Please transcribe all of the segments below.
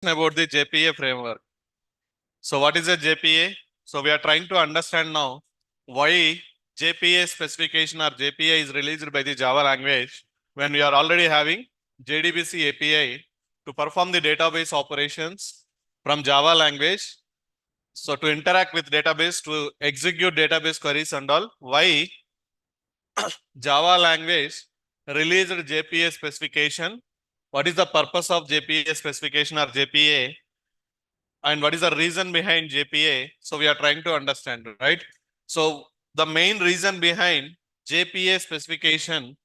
About the JPA framework. So what is a JPA? So we are trying to understand now why JPA specification or JPA is released by the Java language when we are already having JDBC API to perform the database operations from Java language. So to interact with database, to execute database queries and all, why Java language released JPA specification? What is the purpose of JPA specification or JPA? And what is the reason behind JPA? So we are trying to understand, right? So the main reason behind JPA specification,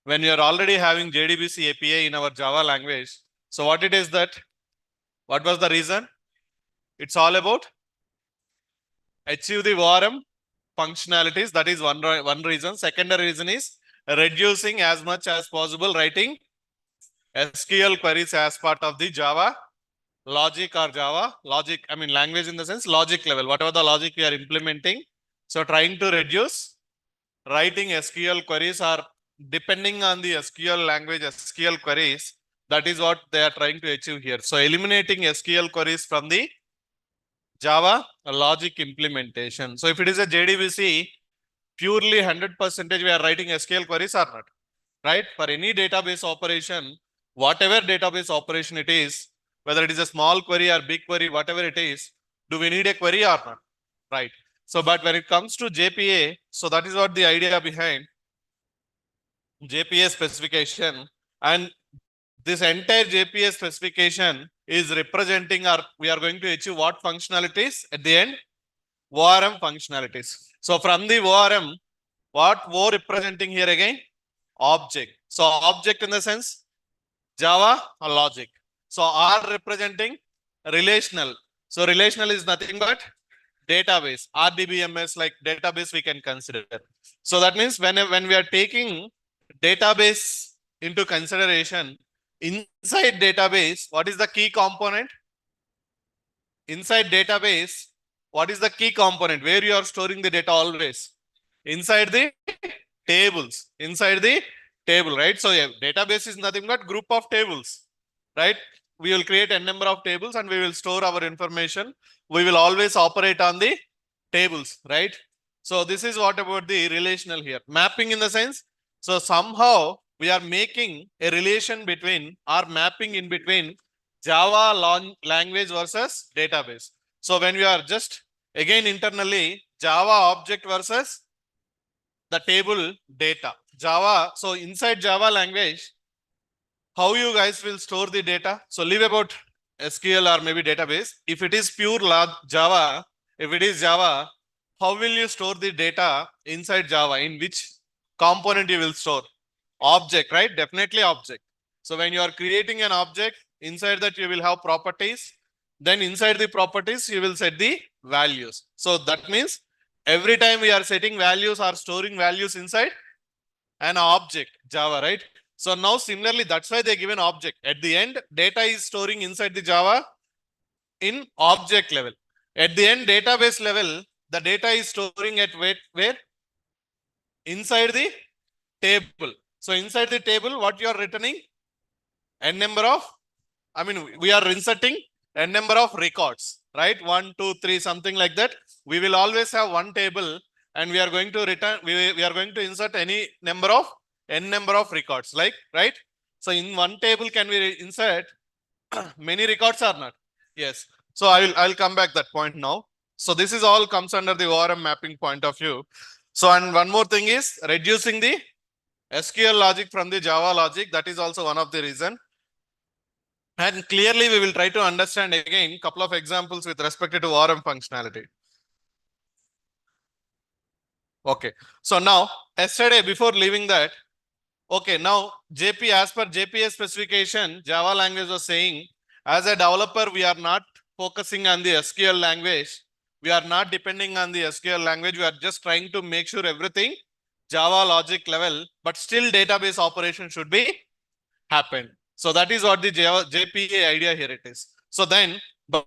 when you are already having JDBC API in our Java language, so what it is that, what was the reason? It's all about achieve the ORM functionalities. That is one reason. Secondary reason is reducing as much as possible writing SQL queries as part of the Java logic or Java logic, I mean language in the sense logic level, whatever the logic we are implementing. So trying to reduce writing SQL queries or depending on the SQL language, SQL queries, that is what they are trying to achieve here. So eliminating SQL queries from the Java logic implementation. So if it is a JDBC, purely 100% we are writing SQL queries or not, right? For any database operation, whatever database operation it is, whether it is a small query or big query, whatever it is, do we need a query or not, right? So, but when it comes to JPA, so that is what the idea behind JPA specification, and this entire JPA specification is representing, or we are going to achieve what functionalities at the end? ORM functionalities. So from the ORM, what O representing here again? Object. So object in the sense Java or logic. So R representing relational. So relational is nothing but database. RDBMS like database we can consider. So that means when we are taking database into consideration, inside database, what is the key component? Inside database, what is the key component? Where you are storing the data always? Inside the tables. Inside the table, right? So yeah, database is nothing but group of tables, right? We will create a number of tables and we will store our information. We will always operate on the tables, right? So this is what about the relational here. Mapping in the sense, so somehow we are making a relation between or mapping in between Java language versus database. So when we are just again internally Java object versus the table data. Java, so inside Java language, how you guys will store the data? So leave about SQL or maybe database. If it is pure Java, if it is Java, how will you store the data inside Java? In which component you will store? Object, right? Definitely object. So when you are creating an object, inside that you will have properties. Then inside the properties, you will set the values. So that means every time we are setting values or storing values inside an object, Java, right? So now similarly, that's why they give an object. At the end, data is storing inside the Java in object level. At the end, database level, the data is storing at where? Inside the table. So inside the table, what you are returning? N number of, I mean, we are inserting n number of records, right? 1, 2, 3, something like that. We will always have one table and we are going to return, we are going to insert any number of n number of records, like, right? So in one table, can we insert many records or not? Yes. So I'll come back that point now. So this is all comes under the ORM mapping point of view. So, and one more thing is reducing the SQL logic from the Java logic. That is also one of the reason. And clearly we will try to understand again couple of examples with respect to ORM functionality. Okay. So now yesterday before leaving that, okay, now JP as per JPA specification, Java language was saying as a developer, we are not focusing on the SQL language. We are not depending on the SQL language. We are just trying to make sure everything Java logic level, but still database operation should be happen. So that is what the JPA idea here it is. So then, but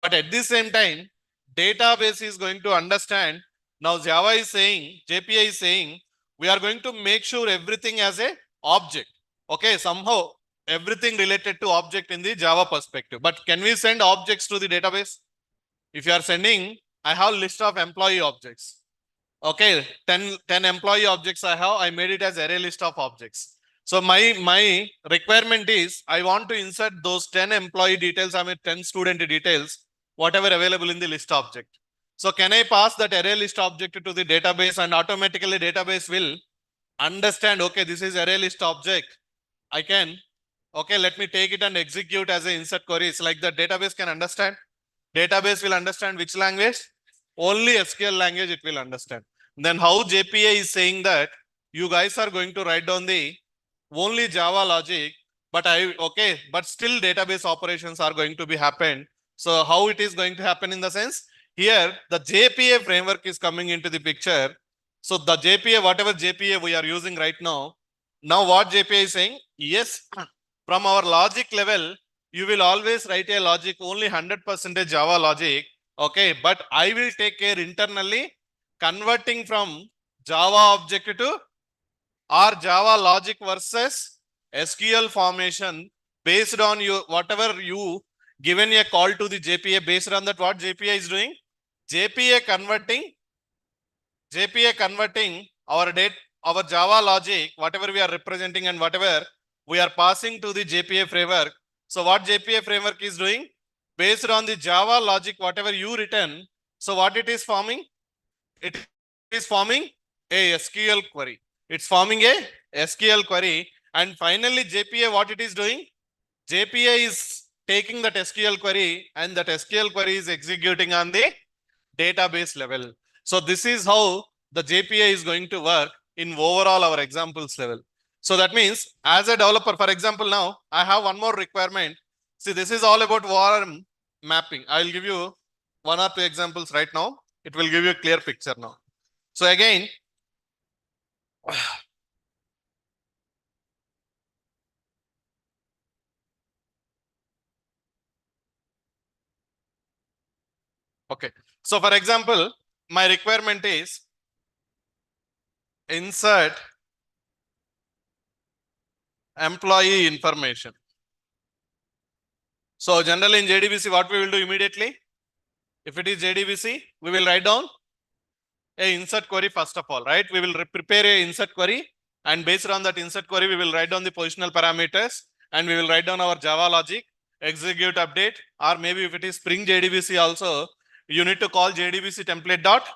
at the same time, database is going to understand. Now Java is saying, JPA is saying, we are going to make sure everything as a object. Okay, somehow everything related to object in the Java perspective. But can we send objects to the database? If you are sending, I have list of employee objects. Okay, 10 employee objects I have, I made it as array list of objects. So my requirement is I want to insert those 10 employee details, 10 student details, whatever available in the list object. So can I pass that array list object to the database and automatically database will understand, okay, this is array list object. I can, okay, let me take it and execute as an insert query. It's like the database can understand. Database will understand which language? Only SQL language it will understand. Then how JPA is saying that you guys are going to write down the only Java logic, but but still database operations are going to be happened. So how it is going to happen in the sense? Here, the JPA framework is coming into the picture. So the JPA, whatever JPA we are using right now what JPA is saying? Yes, from our logic level, you will always write a logic only 100% Java logic. Okay, but I will take care internally converting from Java object to or Java logic versus SQL formation based on you whatever you given a call to the JPA. Based on that, what JPA is doing? JPA converting our Java logic, whatever we are representing and whatever we are passing to the JPA framework. So what JPA framework is doing? Based on the Java logic, whatever you written, so what it is forming? It is forming a SQL query. It's forming a SQL query. And finally, JPA, what it is doing? JPA is taking that SQL query and that SQL query is executing on the database level. So this is how the JPA is going to work in overall our examples level. So that means as a developer, for example, now I have one more requirement. See, this is all about ORM mapping. I'll give you one or two examples right now. It will give you a clear picture now. So again, okay. So for example, my requirement is insert employee information. So generally in JDBC, what we will do immediately? If it is JDBC, we will write down a insert query first of all, right? We will prepare a insert query, and based on that insert query, we will write down the positional parameters and we will write down our Java logic, execute update, or maybe if it is Spring JDBC also, you need to call JDBC template dot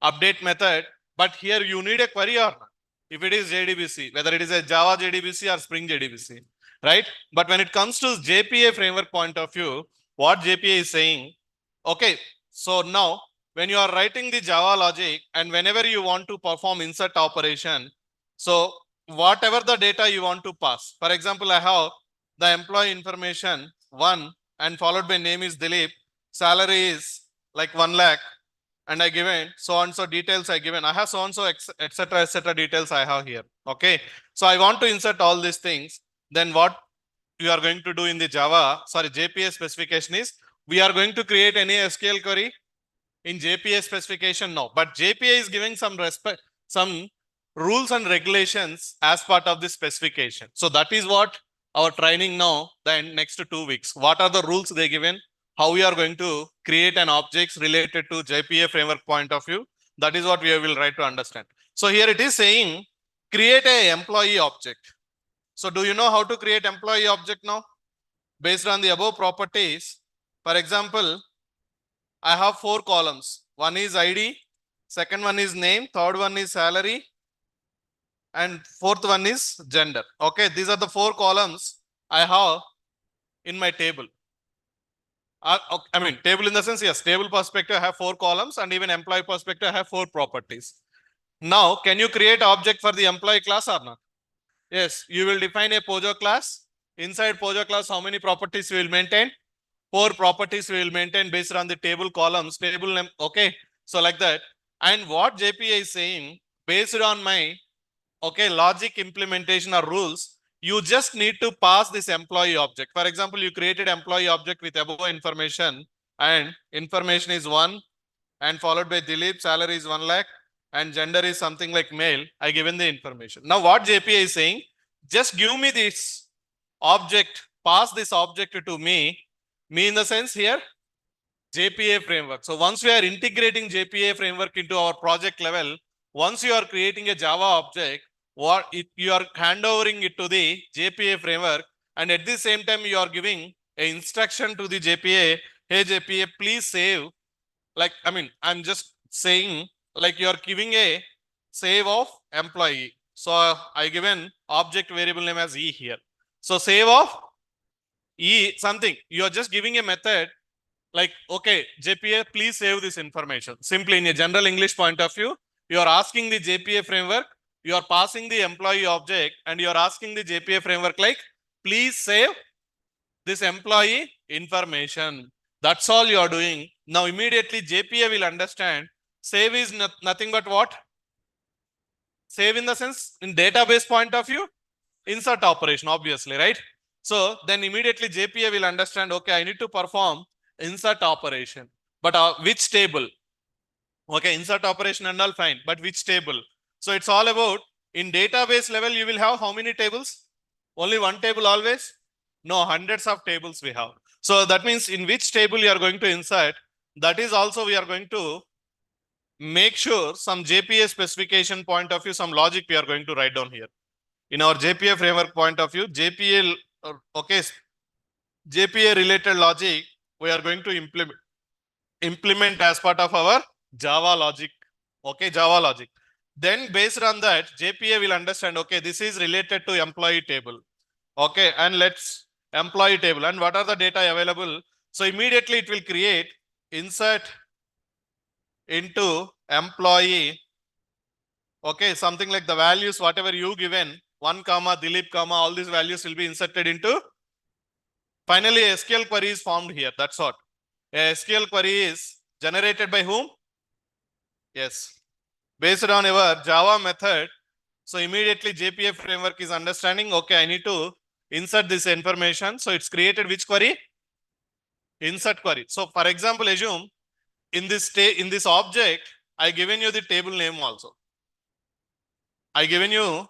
update method. But here you need a query or not. If it is JDBC, whether it is a Java JDBC or Spring JDBC, right? But when it comes to JPA framework point of view, what JPA is saying, okay, so now when you are writing the Java logic and whenever you want to perform insert operation, so whatever the data you want to pass, for example, I have the employee information 1 and followed by name is Dilip, salary is like 1 lakh, and I given so and so details I given. I have so and so etc details I have here. Okay, so I want to insert all these things. Then what you are going to do in the JPA specification is we are going to create any SQL query in JPA specification now, but JPA is giving some rules and regulations as part of this specification. So that is what our training now, the next 2 weeks. What are the rules they given? How we are going to create an objects related to JPA framework point of view. That is what we will try to understand. So here it is saying create a employee object. So do you know how to create employee object now? Based on the above properties, for example, I have 4 columns. One is ID, second one is name, third one is salary, and fourth one is gender. Okay, these are the 4 columns I have in my table. I mean, table in the sense, yes, table perspective, I have 4 columns, and even employee perspective, I have 4 properties. Now, can you create object for the employee class or not? Yes, you will define a Pojo class. Inside Pojo class, how many properties you will maintain? 4 properties we will maintain based on the table columns, table name. Okay, so like that. And what JPA is saying, based on my logic implementation or rules, you just need to pass this employee object. For example, you created employee object with above information, and information is 1 and followed by Dilip, salary is 1 lakh and gender is something like male. I given the information. Now what JPA is saying, just give me this object, pass this object to me in the sense here, JPA framework. So once we are integrating JPA framework into our project level, once you are creating a Java object, you are handovering it to the JPA framework, and at the same time you are giving an instruction to the JPA, hey JPA, please save. Like, I mean, I'm just saying, like, you are giving a save of employee. So I given object variable name as E here. So save of E something. You are just giving a method like, okay, JPA, please save this information. Simply in a general English point of view, you are asking the JPA framework, you are passing the employee object, and you are asking the JPA framework like, please save this employee information. That's all you are doing. Now immediately JPA will understand save is nothing but what? Save in the sense, in database point of view, insert operation, obviously, right? So then immediately JPA will understand, okay, I need to perform insert operation. But which table? Okay, insert operation and all fine, but which table? So it's all about, in database level, you will have how many tables? Only one table always? No, hundreds of tables we have. So that means in which table you are going to insert, that is also we are going to make sure some JPA specification point of view, some logic we are going to write down here. In our JPA framework point of view, okay, JPA related logic we are going to implement as part of our Java logic. Okay, Java logic. Then based on that, JPA will understand, okay, this is related to employee table. Okay, and let's employee table. And what are the data available? So immediately it will create insert into employee. Okay, something like the values, whatever you given, 1 comma, Dilip comma, all these values will be inserted into. Finally, a SQL query is formed here. That's what. A SQL query is generated by whom? Yes. Based on our Java method. So immediately JPA framework is understanding, okay, I need to insert this information. So it's created which query? Insert query. So for example, assume in this object, I given you the table name also. I given you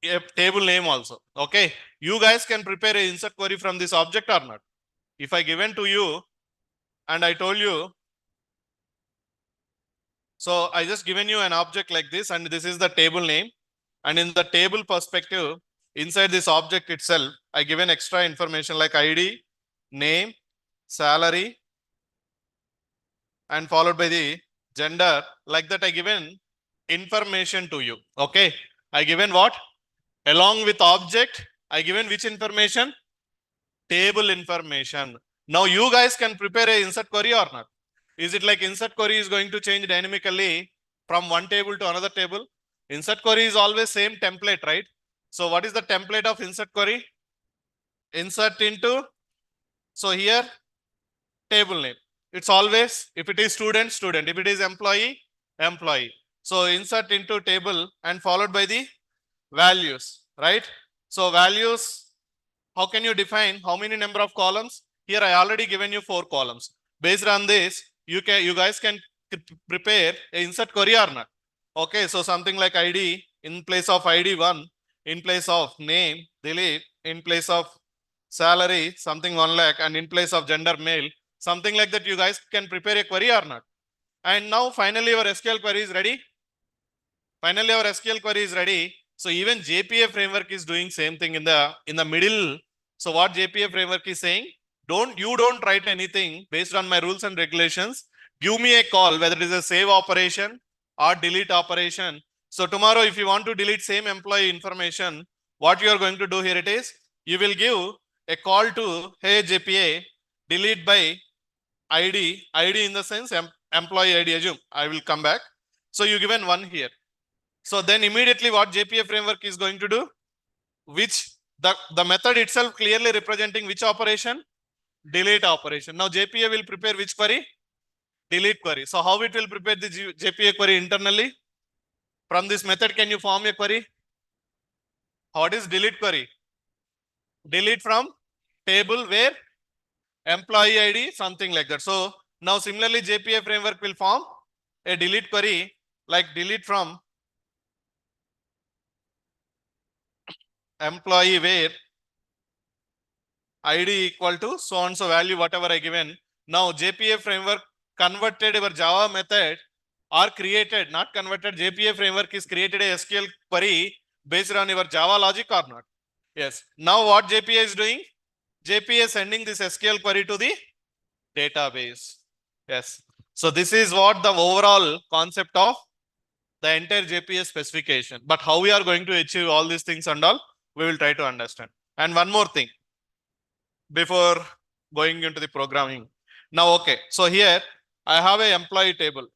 a table name also. Okay. You guys can prepare a insert query from this object or not. If I given to you and I told you, so I just given you an object like this, and this is the table name. And in the table perspective, inside this object itself, I given extra information like ID, name, salary, and followed by the gender. Like that, I given information to you. Okay. I given what? Along with object, I given which information? Table information. Now you guys can prepare a insert query or not? Is it like insert query is going to change dynamically from one table to another table? Insert query is always same template, right? So what is the template of insert query? Insert into, so here, table name. It's always, if it is student, student. If it is employee, employee. So insert into table and followed by the values, right? So values, how can you define how many number of columns? Here I already given you 4 columns. Based on this, you guys can prepare a insert query or not. Okay, so something like ID, in place of ID 1, in place of name, Dilip, in place of salary, something 1 lakh, and in place of gender male, something like that. You guys can prepare a query or not. And now finally your SQL query is ready. Finally our SQL query is ready. So even JPA framework is doing same thing in the middle. So what JPA framework is saying, you don't write anything based on my rules and regulations. Give me a call, whether it is a save operation or delete operation. So tomorrow, if you want to delete same employee information, what you are going to do here it is, you will give a call to, hey JPA, delete by ID in the sense employee ID, assume, I will come back. So you given 1 here. So then immediately what JPA framework is going to do, which the method itself clearly representing which operation? Delete operation. Now JPA will prepare which query? Delete query. So how it will prepare the JPA query internally? From this method, can you form a query? What is delete query? Delete from table where? Employee ID, something like that. So now similarly, JPA framework will form a delete query like delete from employee where ID equal to so and so value, whatever I given. Now JPA framework converted your Java method or created, not converted, JPA framework is created a SQL query based on your Java logic or not? Yes. Now what JPA is doing? JPA is sending this SQL query to the database. Yes. So this is what the overall concept of the entire JPA specification. But how we are going to achieve all these things and all, we will try to understand. And one more thing before going into the programming. Now, okay. So here I have a employee table.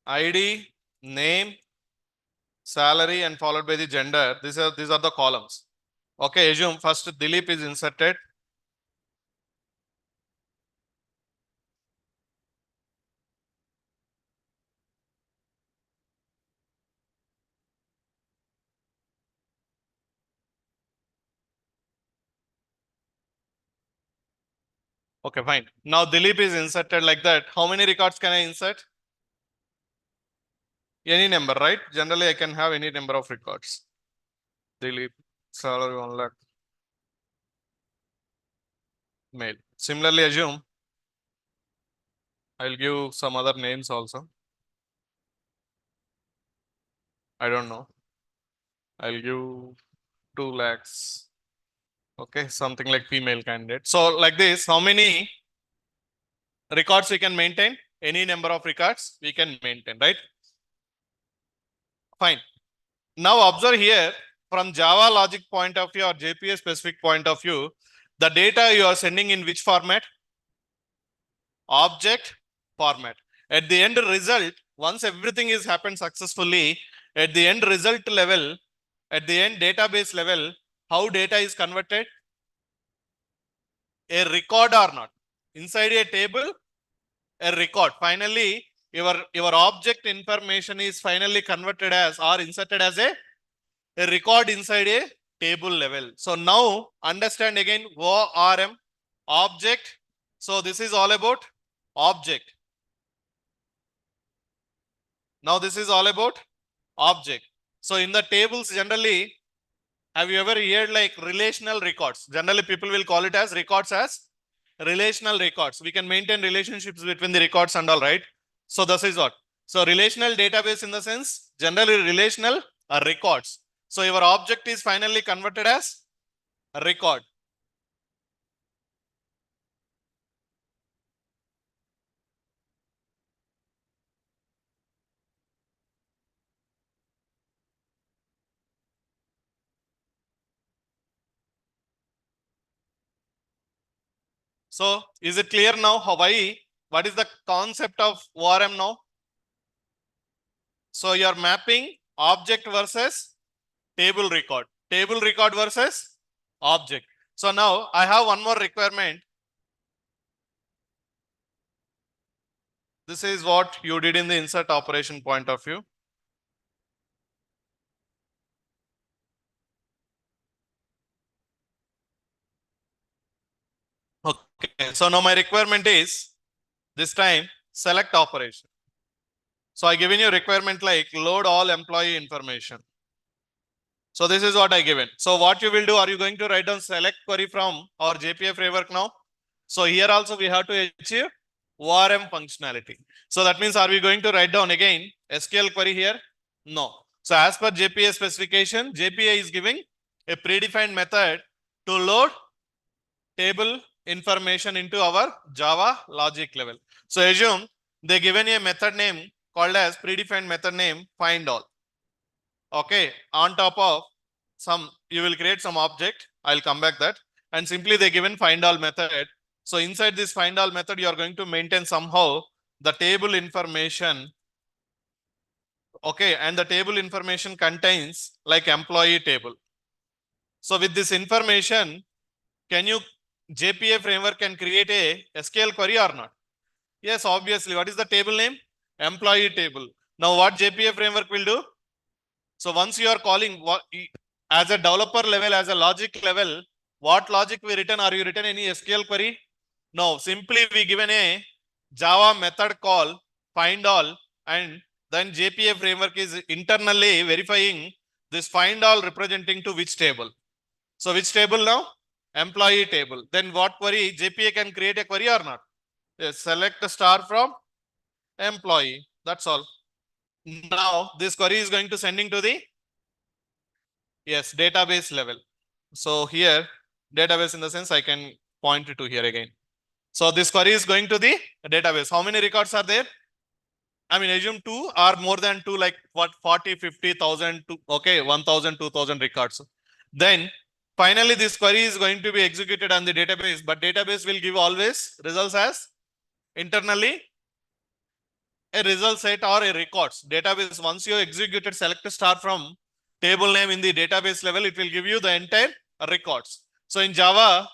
ID, name, salary, and followed by the gender. These are the columns. Okay, assume first Dilip is inserted. Okay, fine. Now Dilip is inserted like that. How many records can I insert? Any number, right? Generally, I can have any number of records. Dilip, salary 1 lakh, male. Similarly, assume I'll give some other names also. I don't know. I'll give 2 lakhs. Okay, something like female candidate. So like this, how many records we can maintain? Any number of records we can maintain, right? Fine. Now observe here from Java logic point of view or JPA specific point of view, the data you are sending in which format? Object format. At the end result, once everything is happened successfully, at the end result level, at the end database level, how data is converted? A record or not? Inside a table, a record. Finally, your object information is finally converted as or inserted as a record inside a table level. So now understand again ORM, object. So this is all about object. Now this is all about object. So in the tables generally, have you ever heard like relational records? Generally people will call it as records as relational records. We can maintain relationships between the records and all, right? So this is what. So relational database in the sense, generally relational records. So your object is finally converted as a record. So is it clear now how what is the concept of ORM now? So you're mapping object versus table record versus object. So now I have one more requirement. This is what you did in the insert operation point of view. Okay, so now my requirement is this time select operation. So I given you requirement like load all employee information. So this is what I given. So what you will do, are you going to write down select query from our JPA framework now? So here also we have to achieve ORM functionality. So that means are we going to write down again SQL query here? No. So as per JPA specification, JPA is giving a predefined method to load table information into our Java logic level. So assume they given a method name called as predefined method name find all. Okay, on top of some, you will create some object. I'll come back that. And simply they given find all method. So inside this find all method, you are going to maintain somehow the table information. Okay, and the table information contains like employee table. So with this information, can you JPA framework can create a SQL query or not? Yes, obviously. What is the table name? Employee table. Now what JPA framework will do? So once you are calling what as a developer level, as a logic level, what logic we written? Are you written any SQL query? No, simply we given a Java method call find all and then JPA framework is internally verifying this find all representing to which table. So which table now? Employee table. Then what query? JPA can create a query or not? Yes, select a star from employee. That's all. Now this query is going to sending to the database level. So here database in the sense I can point to here again. So this query is going to the database. How many records are there? I mean, assume 2 or more than 2, like what 40, 50,000, okay, 1,000, 2,000 records. Then finally this query is going to be executed on the database, but database will give always results as internally a result set or a records. Database, once you executed select a star from table name in the database level, it will give you the entire records. So in Java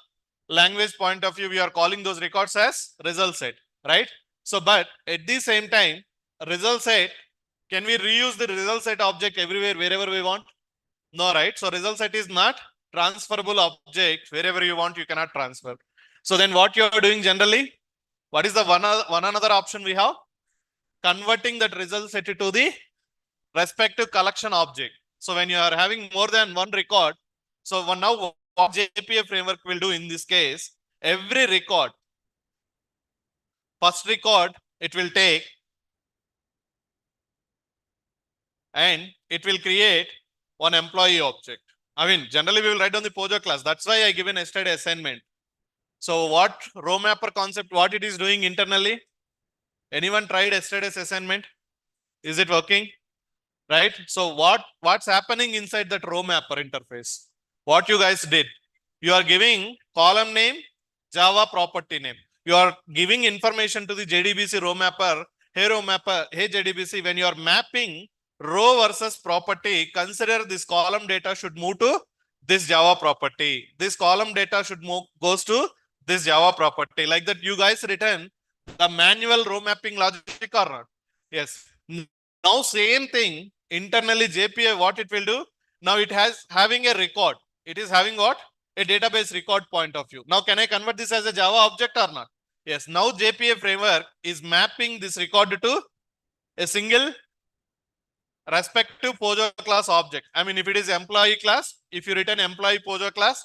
language point of view, we are calling those records as result set, right? So, but at the same time, result set, can we reuse the result set object everywhere, wherever we want? No, right? So result set is not transferable object. Wherever you want, you cannot transfer. So then what you are doing generally? What is the one another option we have? Converting that result set to the respective collection object. So when you are having more than one record, so now what JPA framework will do in this case, every record, first record, it will take and it will create one employee object. I mean, generally we will write down the Pojo class. That's why I given yesterday assignment. So what row mapper concept, what it is doing internally? Anyone tried yesterday's assignment? Is it working? Right? So what's happening inside that row mapper interface? What you guys did? You are giving column name, Java property name. You are giving information to the JDBC row mapper. Hey row mapper, hey JDBC, when you are mapping row versus property, consider this column data should move to this Java property. This column data should move goes to this Java property. Like that, you guys written the manual row mapping logic or not? Yes. Now same thing internally JPA, what it will do? Now it has having a record. It is having what? A database record point of view. Now can I convert this as a Java object or not? Yes. Now JPA framework is mapping this record to a single respective Pojo class object. I mean, if it is employee class, if you return employee Pojo class,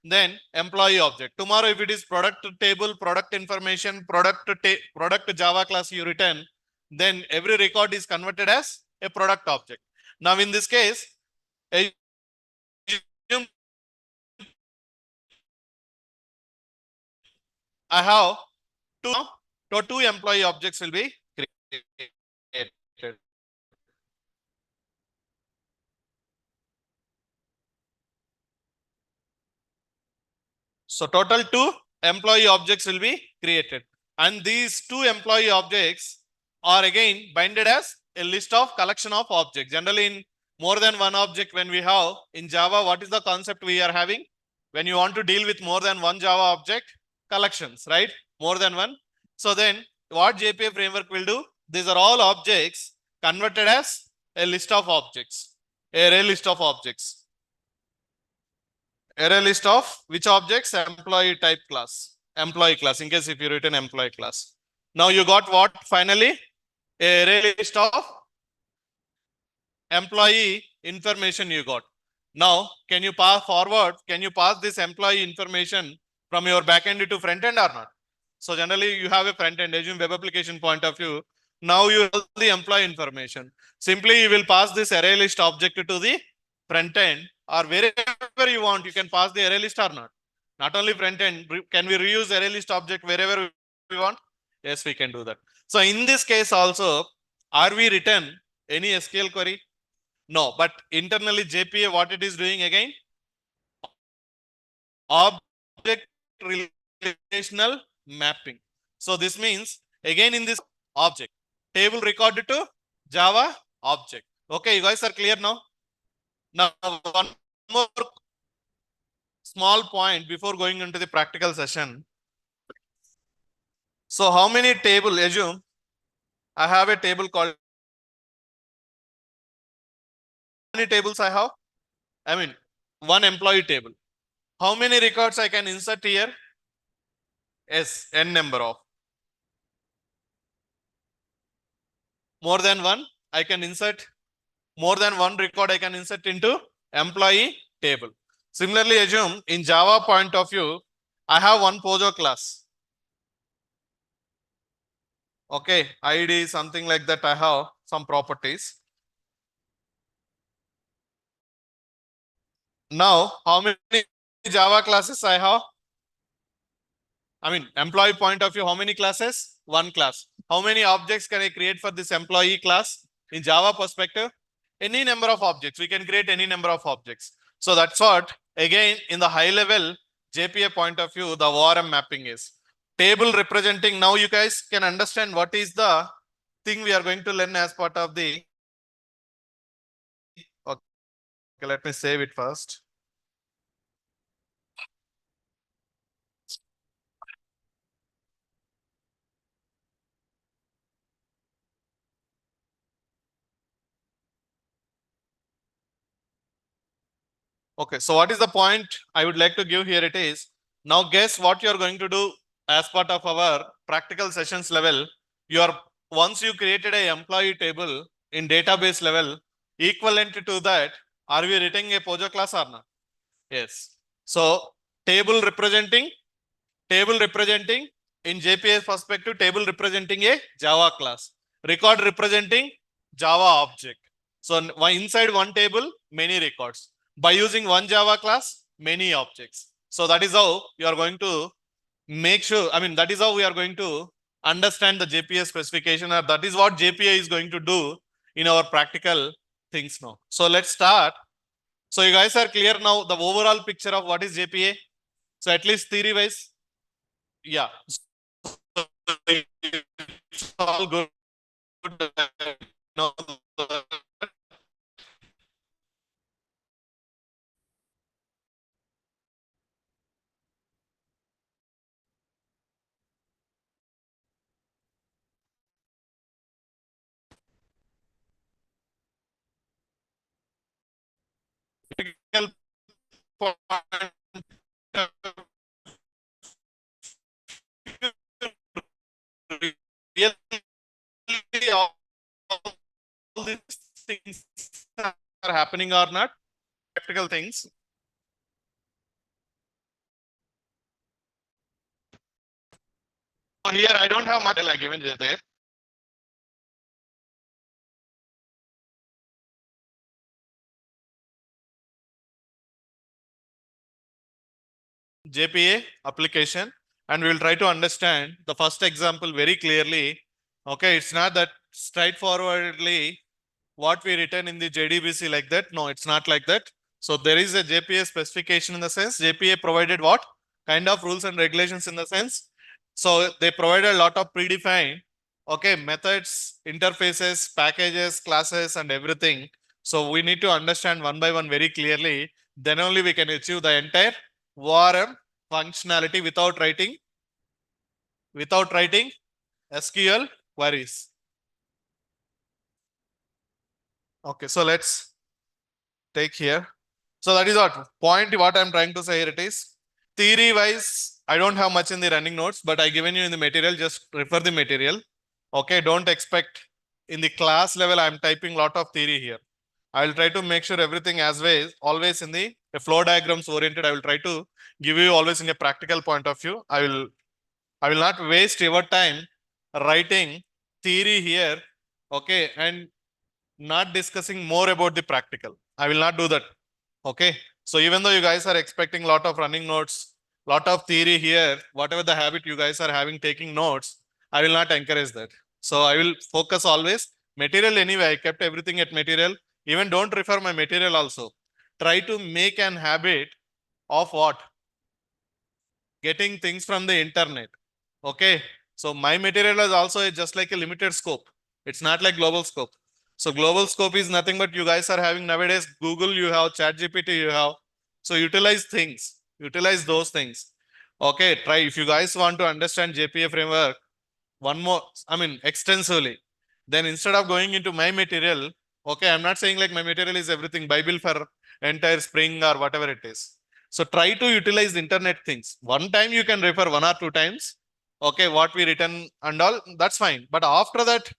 then employee object. Tomorrow, if it is product table, product information, product Java class you return, then every record is converted as a product object. Now, in this case, I have two employee objects will be created. So total 2 employee objects will be created. And these 2 employee objects are again binded as a list of collection of objects. Generally in more than one object when we have in Java, what is the concept we are having? When you want to deal with more than one Java object, collections, right? More than one. So then what JPA framework will do? These are all objects converted as a list of objects, array list of objects. Array list of which objects? Employee type class, employee class, in case if you written employee class. Now you got what finally? Array list of employee information you got. Now, can you pass forward? Can you pass this employee information from your backend to front end or not? So generally you have a front end, assume web application point of view. Now you have the employee information. Simply you will pass this array list object to the front end, or wherever you want, you can pass the array list or not. Not only front end, can we reuse array list object wherever we want? Yes, we can do that. So in this case also, are we written any SQL query? No, but internally JPA, what it is doing again? Object relational mapping. So this means again in this object, table recorded to Java object. Okay, you guys are clear now? Now one more small point before going into the practical session. So how many table, assume I have a table called, how many tables I have? I mean, one employee table. How many records I can insert here? Yes, n number of. more than one, I can insert more than one record I can insert into employee table. Similarly, assume in Java point of view, I have one Pojo class. Okay, ID, something like that. I have some properties. Now, how many Java classes I have? I mean, employee point of view, how many classes? One class. How many objects can I create for this employee class? In Java perspective, any number of objects. We can create any number of objects. So that's what, again, in the high level JPA point of view, the ORM mapping is. Table representing, now you guys can understand what is the thing we are going to learn as part of the, okay, let me save it first. Okay, so what is the point I would like to give here? It is, now guess what you are going to do as part of our practical sessions level. You are, once you created a employee table in database level, equivalent to that, are we writing a Pojo class or not? Yes. So table representing in JPA perspective, table representing a Java class, record representing Java object. So inside one table, many records. By using one Java class, many objects. So that is how you are going to make sure, I mean, that is how we are going to understand the JPA specification, or that is what JPA is going to do in our practical things now. So let's start. So you guys are clear now the overall picture of what is JPA. So at least theory wise, yeah. It's all good. No, really all these things are happening or not? Practical things. Here I don't have much like given there. JPA application, and we will try to understand the first example very clearly. Okay, it's not that straightforwardly what we written in the JDBC like that. No, it's not like that. So there is a JPA specification in the sense JPA provided what kind of rules and regulations in the sense. So they provide a lot of predefined, okay, methods, interfaces, packages, classes, and everything. So we need to understand one by one very clearly. Then only we can achieve the entire ORM functionality without writing SQL queries. Okay, so let's take here. So that is what point what I'm trying to say here. It is theory wise, I don't have much in the running notes, but I given you in the material, just refer the material. Okay, don't expect in the class level, I'm typing lot of theory here. I will try to make sure everything as well, always in the flow diagrams oriented. I will try to give you always in a practical point of view. I will not waste your time writing theory here. Okay, and not discussing more about the practical. I will not do that. Okay. So even though you guys are expecting a lot of running notes, lot of theory here, whatever the habit you guys are having taking notes, I will not encourage that. So I will focus always material anyway. I kept everything at material. Even don't refer my material also. Try to make an habit of what? Getting things from the internet. Okay. So my material is also just like a limited scope. It's not like global scope. So global scope is nothing but you guys are having nowadays Google, you have ChatGPT, you have. So utilize those things. Okay, try if you guys want to understand JPA framework, one more, I mean, extensively. Then instead of going into my material, okay, I'm not saying like my material is everything, Bible for entire spring or whatever it is. So try to utilize the internet things. One time you can refer one or two times. Okay, what we written and all, that's fine. But after that,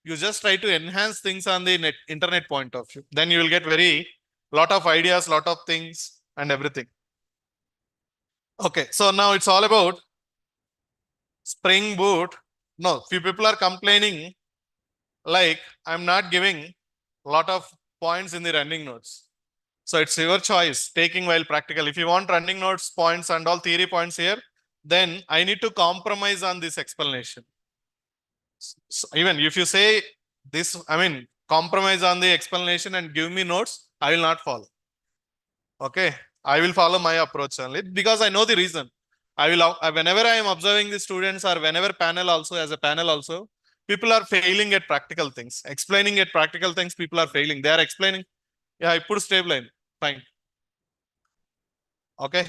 You just try to enhance things on the internet point of view. Then you will get very lot of ideas, lot of things and everything. Okay, so now it's all about Spring Boot. No, few people are complaining like I'm not giving a lot of points in the running notes. So it's your choice, taking while practical. If you want running notes points and all theory points here, then I need to compromise on this explanation. So even if you say this, I mean, compromise on the explanation and give me notes, I will not follow. Okay, I will follow my approach only because I know the reason. I will, whenever I am observing the students or whenever panel also, as a panel also, people are failing at practical things. Explaining at practical things, people are failing. They are explaining, yeah, I put stable line, fine. Okay,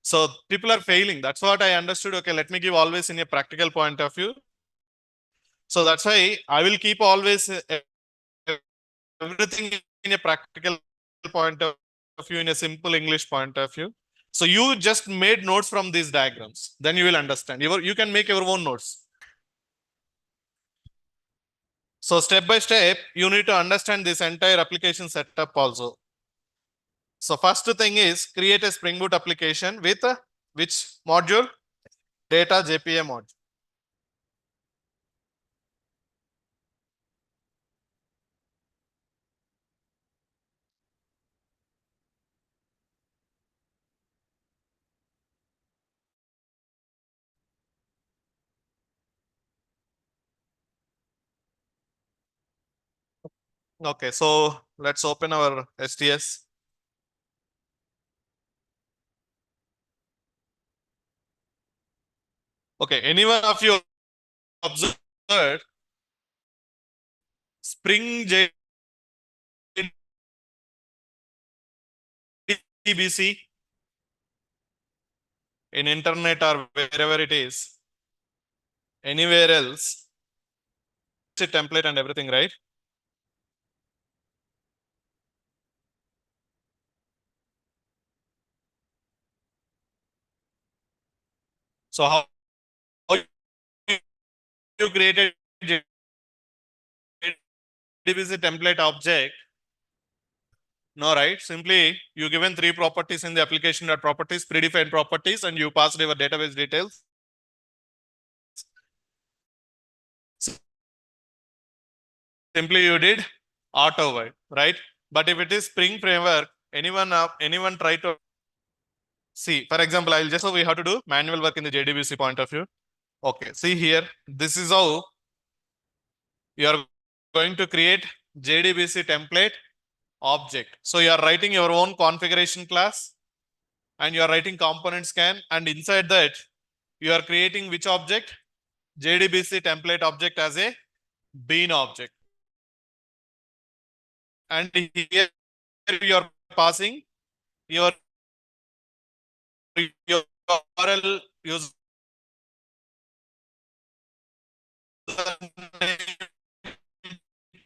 so people are failing. That's what I understood. Okay, let me give always in a practical point of view. So that's why I will keep always everything in a practical point of view, in a simple English point of view. So you just made notes from these diagrams. Then you will understand. You can make your own notes. So step by step, you need to understand this entire application setup also. So first thing is create a Spring Boot application with which module? Data JPA module. Okay, so let's open our STS. Okay, anyone of you observed Spring JDBC in internet or wherever it is, anywhere else, it's a template and everything, right? So how you created JDBC template object? No, right? Simply you given three properties in the application properties, predefined properties, and you passed your database details. Simply you did auto while, right? But if it is Spring framework, anyone try to see, for example, I'll just, so we have to do manual work in the JDBC point of view. Okay, see here, this is how you are going to create JDBC template object. So you are writing your own configuration class and you are writing component scan, and inside that you are creating which object? JDBC template object as a bean object. And here you are passing your URL user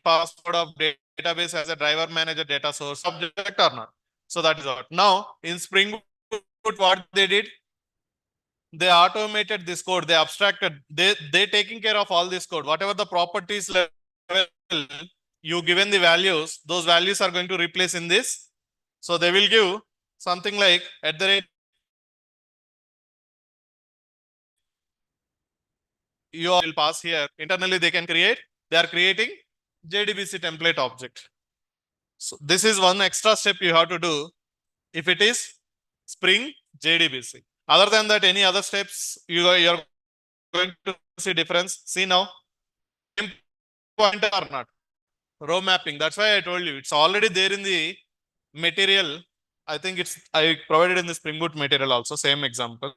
password of database as a driver manager data source object or not. So that is what. Now in Spring Boot, what they did, they automated this code, they abstracted, they taking care of all this code. Whatever the properties level you given the values, those values are going to replace in this. So they will give something like at the rate you will pass here. Internally they can create, they are creating JDBC template object. So this is one extra step you have to do if it is Spring JDBC. Other than that, any other steps you are going to see difference. See now, pointer or not, row mapping. That's why I told you it's already there in the material. I think I provided in the Spring Boot material also, same example.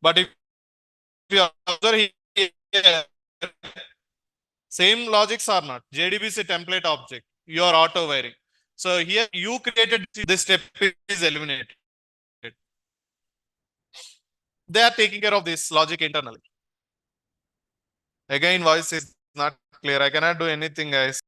But if you observe here, same logics are not. JDBC template object, you are auto wiring. So here you created this step is eliminated. They are taking care of this logic internally. Again, voice is not clear. I cannot do anything, guys.